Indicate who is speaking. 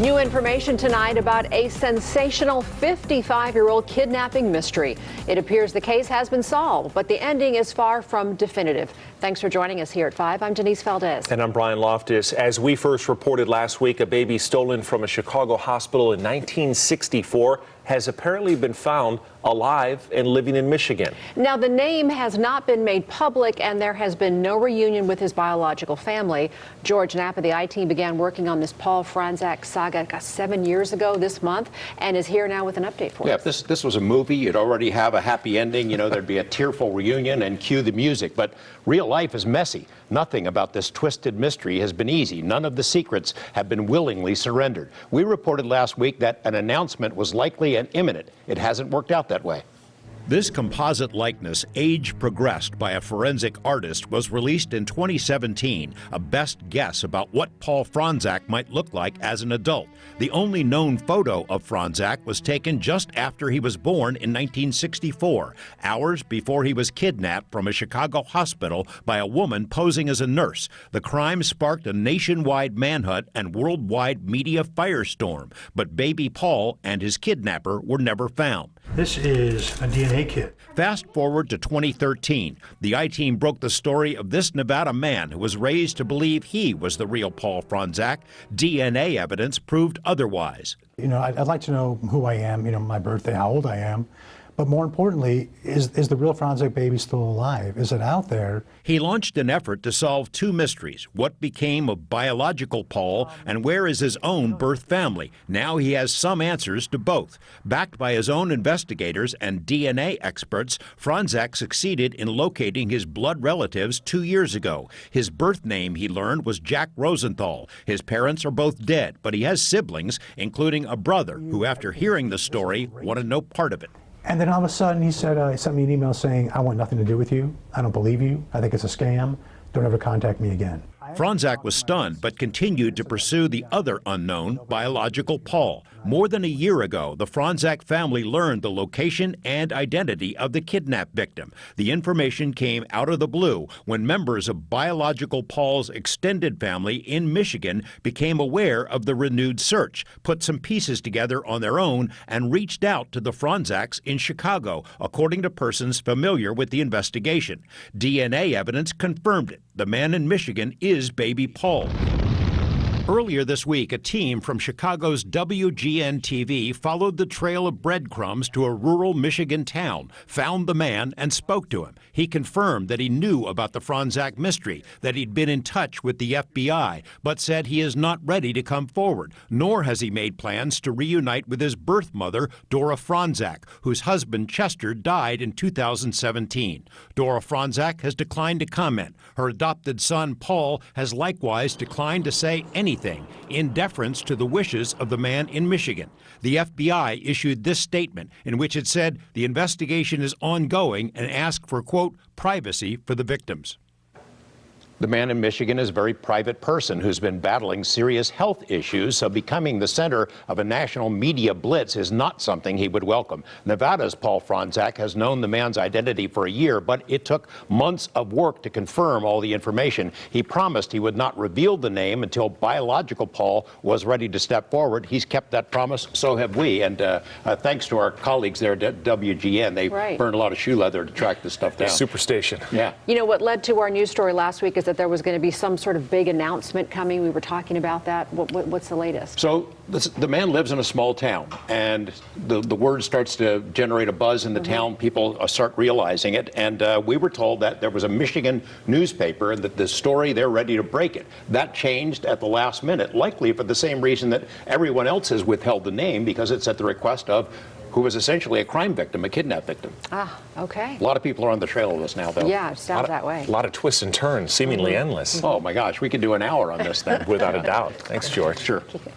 Speaker 1: New information tonight about a sensational 55-year-old kidnapping mystery. It appears the case has been solved, but the ending is far from definitive. Thanks for joining us here at 5. I'm Denise Valdez.
Speaker 2: And I'm Brian Loftus. As we first reported last week, a baby stolen from a Chicago hospital in 1964 has apparently been found alive and living in Michigan.
Speaker 1: Now, the name has not been made public, and there has been no reunion with his biological family. George Knapp of the I-Team began working on this Paul Fronczak saga 7 years ago this month and is here now with an update for us.
Speaker 3: If this was a movie, you'd already have a happy ending. You know, there'd be a tearful reunion and cue the music. But real life is messy. Nothing about this twisted mystery has been easy. None of the secrets have been willingly surrendered. We reported last week that an announcement was likely and imminent. It hasn't worked out that way.
Speaker 4: This composite likeness, age progressed by a forensic artist, was released in 2017, a best guess about what Paul Fronczak might look like as an adult. The only known photo of Fronczak was taken just after he was born in 1964, hours before he was kidnapped from a Chicago hospital by a woman posing as a nurse. The crime sparked a nationwide manhunt and worldwide media firestorm, but baby Paul and his kidnapper were never found.
Speaker 5: This is a DNA kit.
Speaker 4: Fast forward to 2013. The I-Team broke the story of this Nevada man who was raised to believe he was the real Paul Fronczak. DNA evidence proved otherwise.
Speaker 5: You know, I'd like to know who I am, you know, my birthday, how old I am. But more importantly, is the real Fronczak baby still alive? Is it out there?
Speaker 4: He launched an effort to solve two mysteries: what became of biological Paul and where is his own birth family? Now he has some answers to both. Backed by his own investigators and DNA experts, Fronczak succeeded in locating his blood relatives 2 years ago. His birth name, he learned, was Jack Rosenthal. His parents are both dead, but he has siblings, including a brother who, after hearing the story, wanted no part of it.
Speaker 5: And then all of a sudden he said, he sent me an email saying, I want nothing to do with you. I don't believe you. I think it's a scam. Don't ever contact me again.
Speaker 4: Fronczak was stunned, but continued to pursue the other unknown, biological Paul. More than a year ago, the Fronczak family learned the location and identity of the kidnapped victim. The information came out of the blue when members of biological Paul's extended family in Michigan became aware of the renewed search, put some pieces together on their own, and reached out to the Fronczaks in Chicago, according to persons familiar with the investigation. DNA evidence confirmed it. The man in Michigan is baby Paul. Earlier this week, a team from Chicago's WGN-TV followed the trail of breadcrumbs to a rural Michigan town, found the man, and spoke to him. He confirmed that he knew about the Fronczak mystery, that he'd been in touch with the FBI, but said he is not ready to come forward, nor has he made plans to reunite with his birth mother, Dora Fronczak, whose husband Chester died in 2017. Dora Fronczak has declined to comment. Her adopted son, Paul, has likewise declined to say anything in deference to the wishes of the man in Michigan. The FBI issued this statement in which it said the investigation is ongoing and asked for, quote, privacy for the victims.
Speaker 3: The man in Michigan is a very private person who's been battling serious health issues, so becoming the center of a national media blitz is not something he would welcome. Nevada's Paul Fronczak has known the man's identity for a year, but it took months of work to confirm all the information. He promised he would not reveal the name until biological Paul was ready to step forward. He's kept that promise, so have we, and thanks to our colleagues there at WGN, they burned a lot of shoe leather to track this stuff down.
Speaker 2: Superstation.
Speaker 3: Yeah.
Speaker 1: You know, what led to our news story last week is that there was going to be some sort of big announcement coming. We were talking about that. What's the latest?
Speaker 3: So the man lives in a small town, and the word starts to generate a buzz in the town. People start realizing it, and we were told that there was a Michigan newspaper and that the story, they're ready to break it. That changed at the last minute, likely for the same reason that everyone else has withheld the name, because it's at the request of who was essentially a crime victim, a kidnap victim.
Speaker 1: Ah, okay.
Speaker 3: A lot of people are on the trail of this now, though.
Speaker 1: Yeah, it sounds that way.
Speaker 2: A lot of twists and turns, seemingly endless.
Speaker 3: Oh, my gosh, we could do an hour on this thing.
Speaker 2: Without a doubt. Thanks, George.
Speaker 3: Sure.
Speaker 1: Keep it.